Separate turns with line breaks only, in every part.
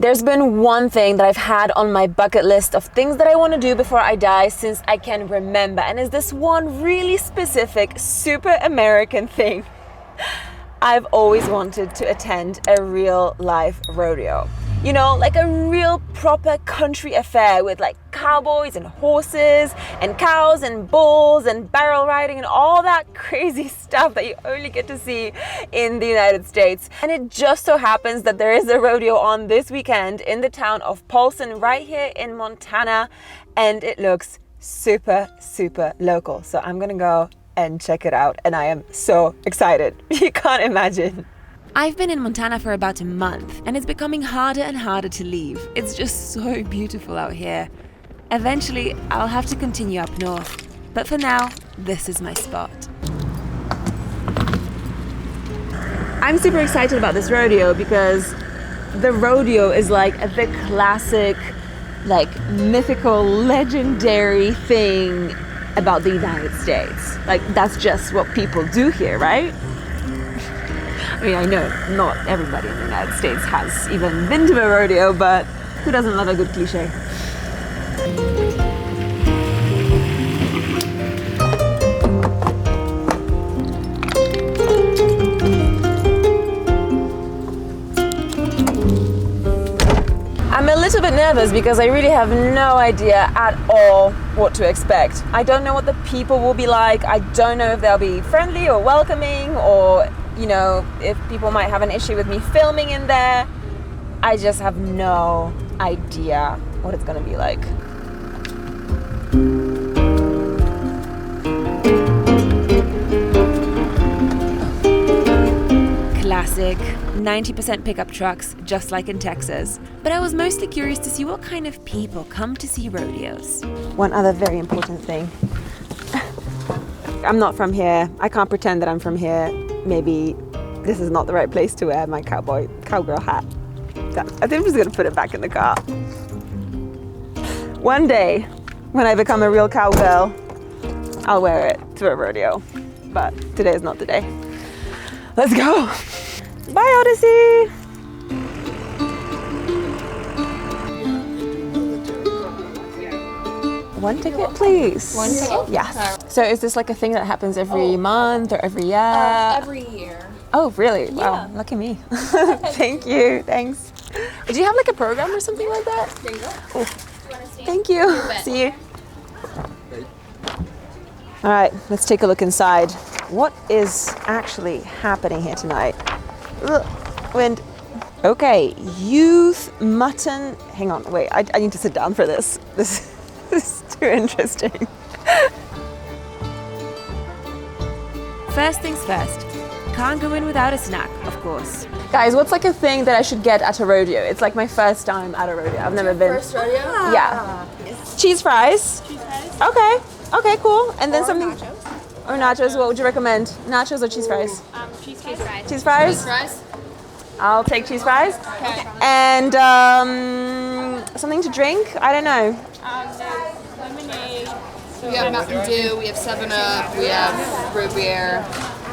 There's been one thing that I've had on my bucket list of things that I want to do before I die since I can remember, and it's this one really specific, super American thing. I've always wanted to attend a real life rodeo. You know, like a real proper country affair with like cowboys and horses and cows and bulls and barrel riding and all that crazy stuff that you only get to see in the United States. And it just so happens that there is a rodeo on this weekend in the town of Polson right here in Montana, and it looks super, super local. So I'm gonna go and check it out, and I am so excited. You can't imagine.
I've been in Montana for about a month, and it's becoming harder and harder to leave. It's just so beautiful out here. Eventually, I'll have to continue up north, but for now, this is my spot.
I'm super excited about this rodeo because the rodeo is like the classic, like mythical, legendary thing about the United States. Like that's just what people do here, right? I mean, I know not everybody in the United States has even been to a rodeo, but who doesn't love a good cliche? I'm a little bit nervous because I really have no idea at all what to expect. I don't know what the people will be like. I don't know if they'll be friendly or welcoming, or you know, if people might have an issue with me filming in there. I just have no idea what it's gonna be like.
Classic, 90% pickup trucks, just like in Texas. But I was mostly curious to see what kind of people come to see rodeos.
One other very important thing. I'm not from here. I can't pretend that I'm from here. Maybe this is not the right place to wear my cowgirl hat. I think I'm just gonna put it back in the car. One day, when I become a real cowgirl, I'll wear it to a rodeo. But today is not the day. Let's go. Bye, Odyssey. One ticket, please.
One ticket?
Yes. So is this like a thing that happens every month or every year?
Every year.
Oh, really?
Yeah.
Wow, lucky me. Thank you, thanks. Do you have like a program or something like that?
There you go.
Oh. Thank you. See you. All right, let's take a look inside. What is actually happening here tonight? Ugh, wind. Okay, youth mutton. Hang on, wait, I need to sit down for this. This is too interesting.
First things first, can't go in without a snack, of course.
Guys, what's like a thing that I should get at a rodeo? It's like my first time at a rodeo. I've never been.
First rodeo?
Yeah. Cheese fries.
Cheese fries?
Okay. Okay, cool. And then something.
Nachos?
Or nachos, what would you recommend? Nachos or cheese fries?
Cheese fries.
Cheese fries?
Cheese fries?
I'll take cheese fries.
Okay.
And something to drink? I don't know.
Lemonade. We have Mountain Dew, we have 7-Up, we have root beer.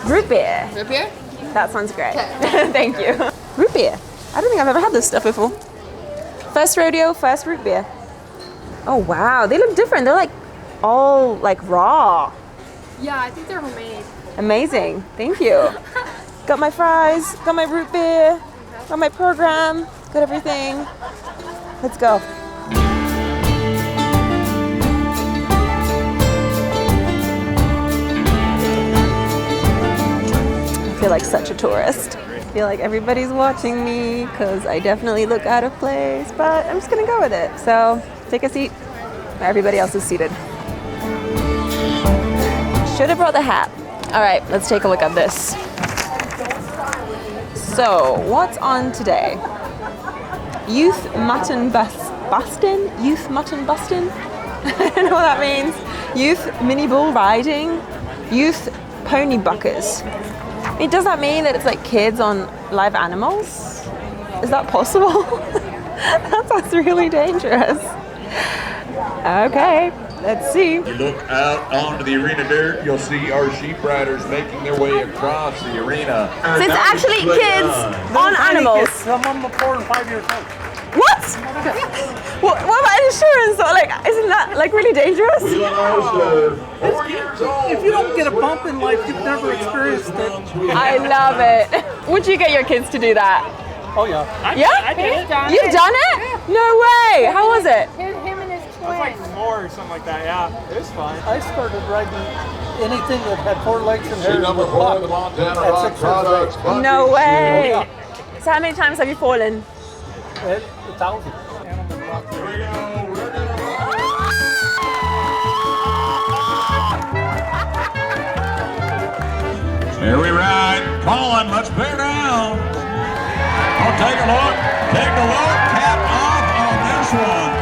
Root beer.
Root beer?
That sounds great.
Okay.
Thank you. Root beer. I don't think I've ever had this stuff before. First rodeo, first root beer. Oh wow, they look different. They're like all like raw.
Yeah, I think they're homemade.
Amazing. Thank you. Got my fries, got my root beer, got my program, got everything. Let's go. I feel like such a tourist. I feel like everybody's watching me because I definitely look out of place, but I'm just gonna go with it. So take a seat where everybody else is seated. Should have brought the hat. All right, let's take a look at this. So, what's on today? Youth mutton bustin'? Youth mutton bustin'? I don't know what that means. Youth mini bull riding? Youth pony buckers. I mean, does that mean that it's like kids on live animals? Is that possible? That sounds really dangerous. Okay. Let's see.
You look out onto the arena dirt, you'll see our sheep riders making their way across the arena.
So it's actually kids on animals.
Some of them are 4 and 5 years old.
What? What about insurance? Like, isn't that like really dangerous?
If you don't get a bump in life, you've never experienced it.
I love it. Would you get your kids to do that?
Oh yeah.
Yeah?
I did it.
You've done it? No way. How was it?
Him and his
It was like
twin.
4 or something like that. Yeah, it was fun. I started riding anything that had 4 legs and hair.
Number 4 of the Montana Rock Products.
No way. So how many times have you fallen?
1,000.
Here we ride. Colin, let's bear down. Oh, take a look. Take a look. Cap off on this one.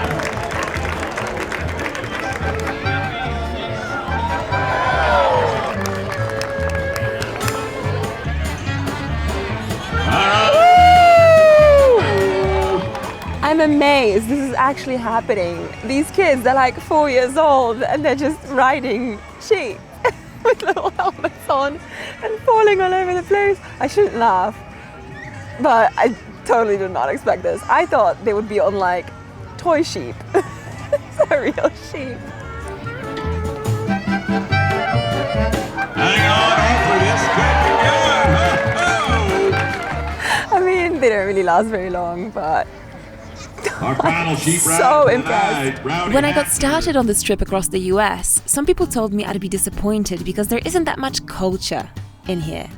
I'm amazed. This is actually happening. These kids, they're like 4 years old and they're just riding sheep with little helmets on and falling all over the place. I shouldn't laugh, but I totally did not expect this. I thought they would be on like toy sheep. It's a real sheep.
Hang on for this quick
I mean, they don't really last very long, but
Our final sheep
so
ride
impressed.
tonight.
When I got started on this trip across the US, some people told me I'd be disappointed because there isn't that much culture in here.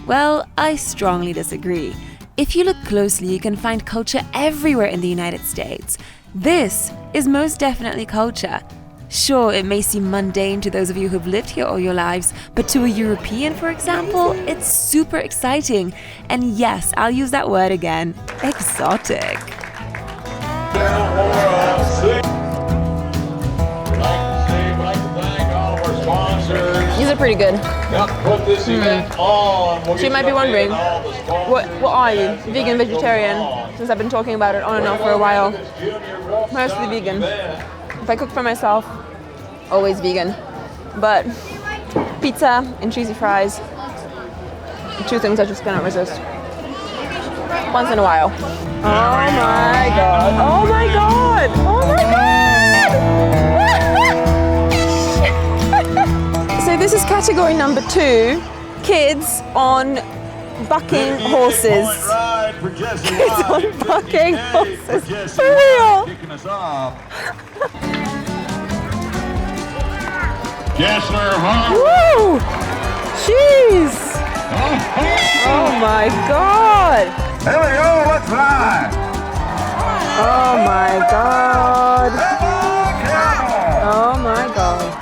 Well, I strongly disagree. If you look closely, you can find culture everywhere in the United States. This is most definitely culture. Sure, it may seem mundane to those of you who've lived here all your lives, but to a European, for example, it's super exciting. And yes, I'll use that word again, exotic.
these are pretty good.
Put this event on. We'll
So you might be wondering, what are you? Vegan, vegetarian? Since I've been talking about it on and off for a while. Mostly vegan. If I cook for myself, always vegan. But pizza and cheesy fries, 2 things I just cannot resist. Once in a while. Oh my god. Oh my god. Oh my god. So this is category number 2, kids on bucking horses. Kids on bucking horses. For real.
Gessler, Harvard.
Woo! Jeez. Oh my god.
Here we go, let's ride.
Oh my god. Oh my god.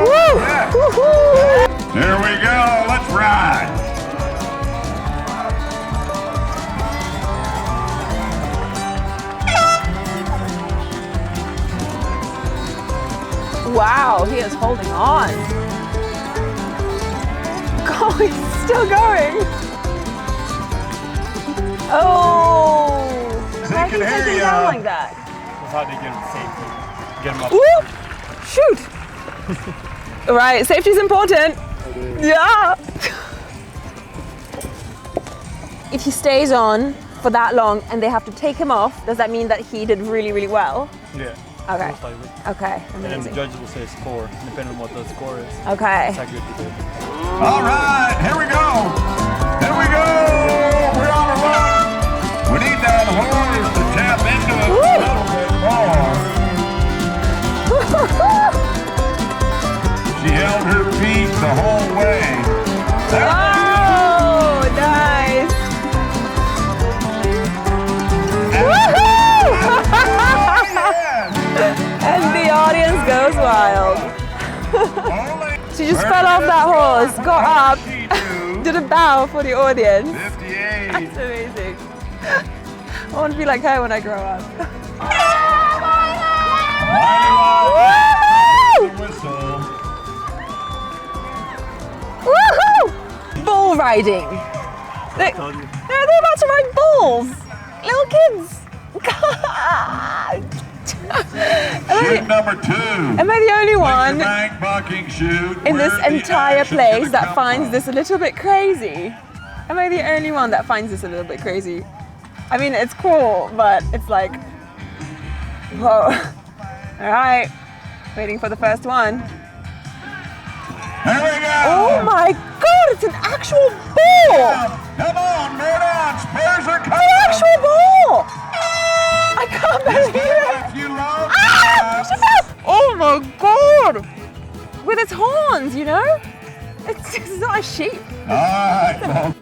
Woo! Woo-hoo!
Here we go, let's ride.
Wow, he is holding on. God, he's still going. Oh! Why
can
are you
hear
taking
ya.
down like that?
That's how they get him safety. Get him up.
Woo! Shoot! Right, safety's important. Yeah! If he stays on for that long and they have to take him off, does that mean that he did really, really well?
Yeah.
Okay.
Most likely.
Okay,
And then the
amazing.
judges will say score, depending on what the score is.
Okay.
That's how good you did.
All right, here we go. Here we go. We're on a run. We need that horse to tap into it a little bit more. She held her feet the whole way.
Oh, nice! And the audience goes wild. She just fell off that horse, got up, did a bow for the audience.
58.
That's amazing. I want to be like her when I grow up.
Whistle.
Woohoo! Bull riding. They're about to ride bulls. Little kids. God.
Shoot number 2.
Am I the only one
Bank bucking shoot.
in this
Where the
entire
action's
place
gonna
that
come
finds
from.
this a little bit crazy? Am I the only one that finds this a little bit crazy? I mean, it's cool, but it's like, whoa. All right, waiting for the first one.
Here we go.
Oh my God, it's an actual ball.
Come on, mid on. Spurs are coming.
An actual ball. I can't believe it.
If you love
Oh my God. With its horns, you know? It's not a sheep.
All right, well,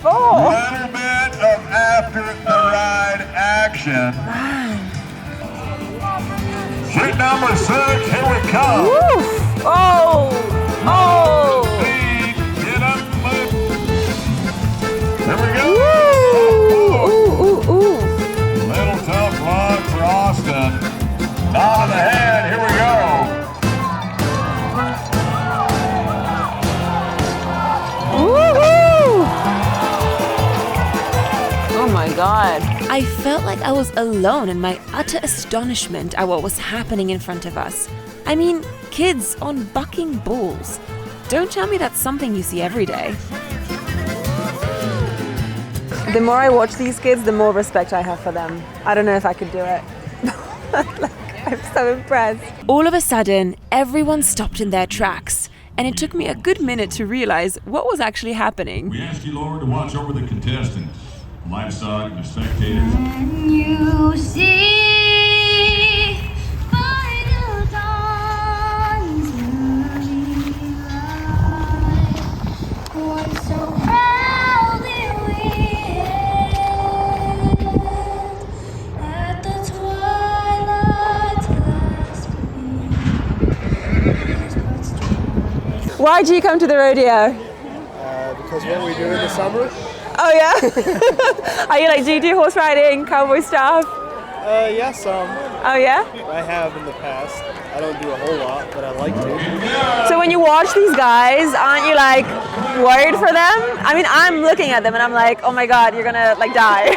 Oh.
little bit of after the ride action. Shoot number 6, here we come.
Woof. Oh. Oh.
Speed, get up, move. Here we go.
Ooh.
Little tough luck for Austin. Nod of the head, here we go.
Woohoo! Oh my God.
I felt like I was alone in my utter astonishment at what was happening in front of us. I mean, kids on bucking bulls. Don't tell me that's something you see every day.
The more I watch these kids, the more respect I have for them. I don't know if I could do it. Like, I'm so impressed.
All of a sudden, everyone stopped in their tracks, and it took me a good minute to realize what was actually happening.
We ask you, Lord, to watch over the contestants, livestock, the spectators.
When you see by the dawn's early light, once so proudly we hailed at the twilight's last gleam.
Why do you come to the rodeo?
Because what we do in the summer?
Oh yeah? Do you do horse riding, cowboy stuff?
Yeah, some.
Oh yeah?
I have in the past. I don't do a whole lot, but I like to.
So when you watch these guys, aren't you like worried for them? I mean, I'm looking at them and I'm like, oh my God, you're gonna like die.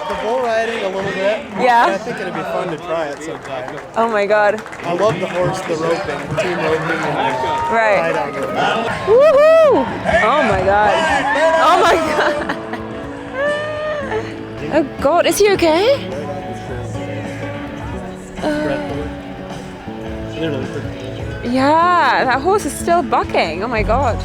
The bull riding a little bit.
Yeah?
I think it'd be fun to try it sometime.
Oh my God.
I love the horse, the roping, team roping, and
Right.
ride on roping.
Woohoo! Oh my God. Oh my God. Oh God, is he okay? Yeah, that horse is still bucking. Oh my God.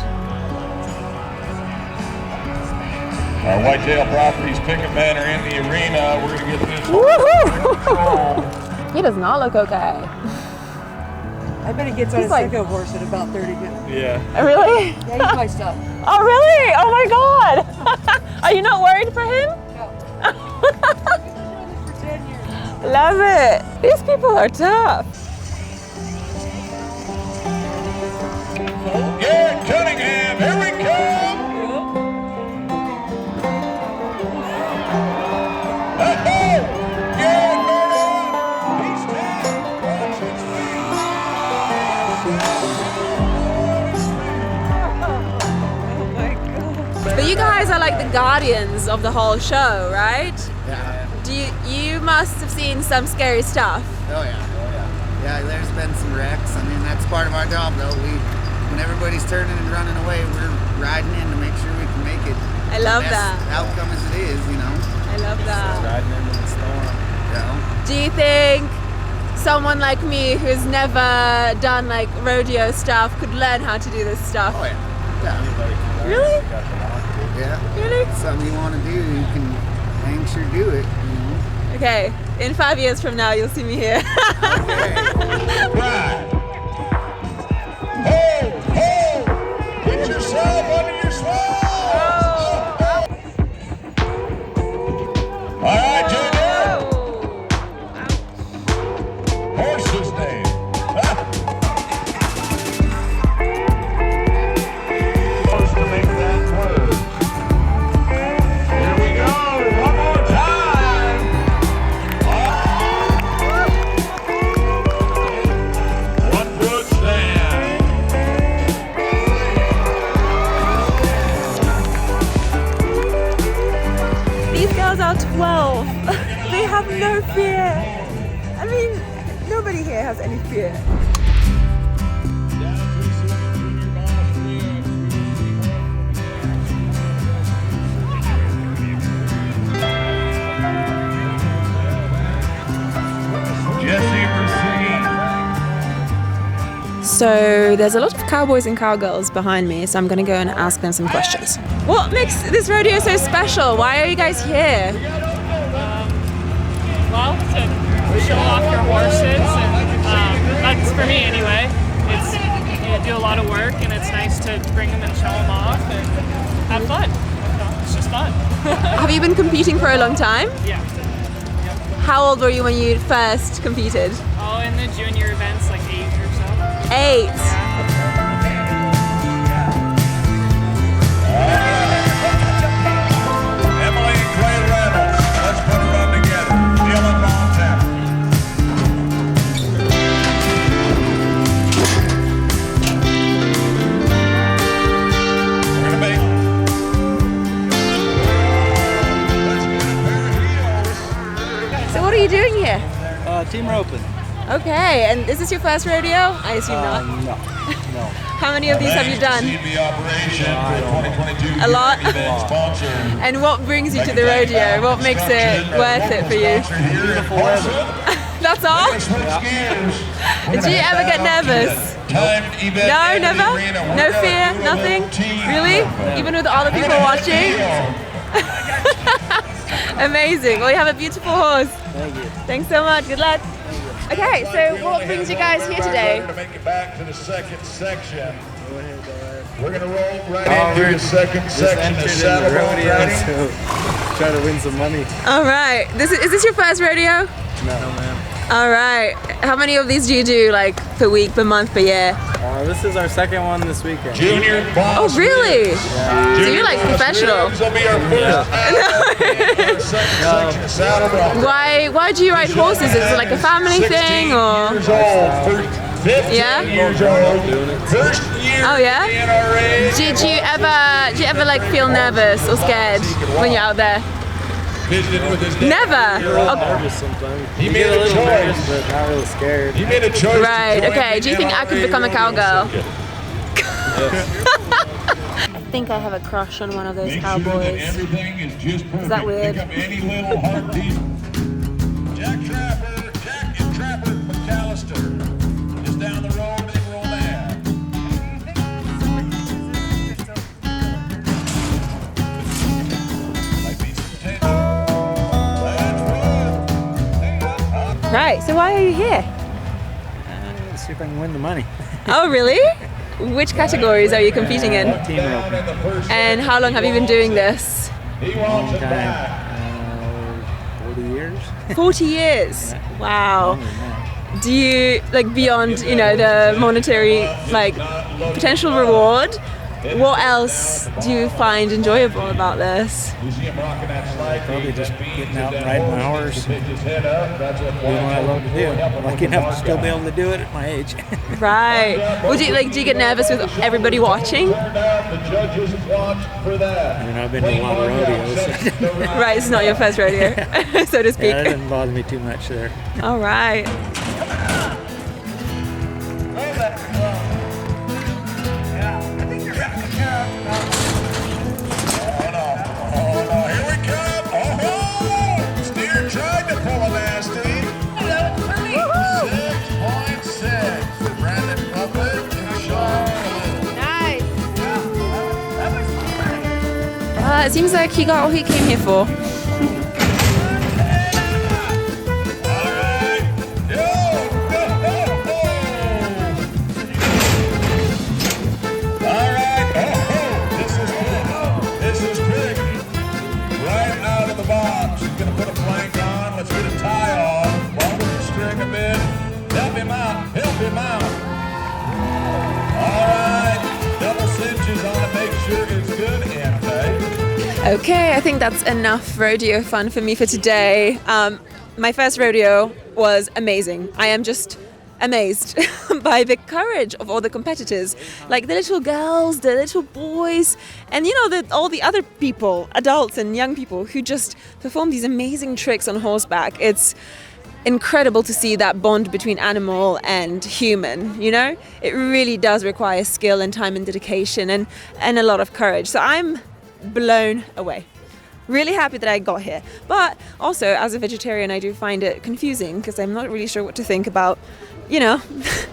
Our Whitetail Properties pickup men are in the arena. We're going to get this.
Woohoo! He does not look okay.
I bet he gets on
He's
his
like-
second horse at about 30 minutes.
Yeah.
Really?
Yeah, he's my stuff.
Oh really? Oh my God. Are you not worried for him?
For 10 years.
Love it. These people are tough.
Garrett Cunningham, here we come.
But you guys are like the guardians of the whole show, right?
Yeah.
You must have seen some scary stuff.
Oh yeah. Yeah, there's been some wrecks. I mean, that's part of our job, though. When everybody's turning and running away, we're riding in to make sure we can make it.
I love
the best
that.
outcome as it is, you know.
I love that.
Riding into the storm.
You know?
Do you think someone like me who's never done like rodeo stuff could learn how to do this stuff?
Oh yeah. Yeah.
Really?
Yeah.
Really?
If it's something you want to do, you can dang sure do it. You know?
Okay, in 5 years from now, you'll see me here.
Right. Hey, hey, get yourself under your swell. All right, Junior. Horse's name. Supposed to make that word. Here we go. One more time. One foot stand.
These girls are 12. They have no fear. I mean, nobody here has any fear. So there's a lot of cowboys and cowgirls behind me, so I'm gonna go and ask them some questions. What makes this rodeo so special? Why are you guys here?
Well, to show off your horses, and that's for me anyway. It's you do a lot of work, and it's nice to bring them and show them off and have fun. It's just fun.
Have you been competing for a long time?
Yeah.
How old were you when you first competed?
Oh, in the junior events, like 8 or so.
8.
Emily and Clay Reynolds. Let's put a run together. Deal in Montana. We're gonna make.
So what are you doing here?
Team roping.
Okay, and is this your first rodeo? I assume not.
No.
How many of these have you done? A lot? And what brings you to the rodeo? What makes it worth it for you?
Beautiful weather.
That's all? Do you ever get nervous? No, never? No fear? Nothing? Really? Even with all the people watching? Amazing. Well, you have a beautiful horse.
Thank you.
Thanks so much. Good luck. Okay, so what brings you guys here today?
We're going to make it back to the second section. We're going to roll right into the second section of saddle riding.
So try to win some money.
All right. Is this your first rodeo?
No, ma'am.
All right. How many of these do you do, like, per week, per month, per year?
This is our second one this weekend.
Junior boss.
Oh, really?
Yeah.
So you're like professional.
This will be our first section saddle riding.
Why do you ride horses? Is it like a family thing or?
Years old, 15
Yeah?
years old. First year
Oh yeah?
in the NRA.
Do you ever like feel nervous or scared when you're out there?
Visited with his dad.
Never.
A little
Okay.
nervous sometimes.
He
You
made
get
a
a little
choice.
nervous, but not really scared.
He made a choice.
Right.
to join
Okay.
the
Do you think I could
NRA
become a cowgirl?
circuit.
I think I have a crush on one of those
Make sure that
cowboys.
everything is just perfect.
that weird?
Pick up any little heartbeat. Jack and Trapper McAllister. Just down the road, they roll there. Might be some potential. Let's roll.
Right. So why are you here?
See if I can win the money.
Oh, really? Which categories are you competing in?
Team roping.
And how long have you been doing this?
He wants it back.
40 years.
40 years. Wow.
Longer than that.
Do you, like, beyond, the monetary, like, potential reward, what else do you find enjoyable about this?
You see him rocking that slide.
Probably just getting out and riding my horse and doing what I love to do. I'm lucky enough to still be able to do it at my age.
Right. Well, do you get nervous with everybody watching?
The judges watch for that.
I mean, I've been to a lot of rodeos.
Right, it's not your first rodeo, so to speak.
Yeah, that doesn't bother me too much there.
All right.
Oh no, here we come. Oh, Steer tried to pull a nasty. 6.6 for Brandon Puppet and Sean.
Nice. It seems like he got what he came here for.
Help him out. All right, double cinches on it, make sure it's good and tight.
Okay, I think that's enough rodeo fun for me for today. My first rodeo was amazing. I am just amazed by the courage of all the competitors, like the little girls, the little boys, and all the other people, adults and young people who just perform these amazing tricks on horseback. It's incredible to see that bond between animal and human, It really does require skill and time and dedication and a lot of courage. So I'm blown away. Really happy that I got here. But also, as a vegetarian, I do find it confusing because I'm not really sure what to think about, you know,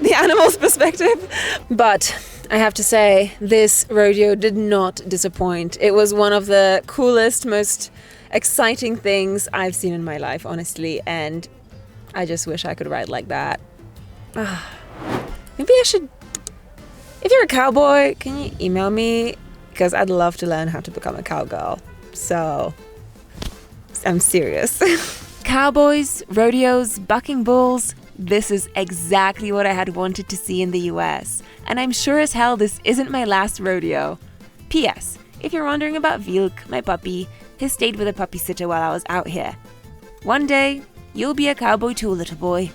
the animal's perspective. But I have to say, this rodeo did not disappoint. It was one of the coolest, most exciting things I've seen in my life, honestly. And I just wish I could ride like that. Maybe I should... If you're a cowboy, can you email me? Because I'd love to learn how to become a cowgirl. So, I'm serious.
Cowboys, rodeos, bucking bulls. This is exactly what I had wanted to see in the US. And I'm sure as hell this isn't my last rodeo. P.S. If you're wondering about Vilk, my puppy, he stayed with a puppy sitter while I was out here. One day, you'll be a cowboy too, little boy.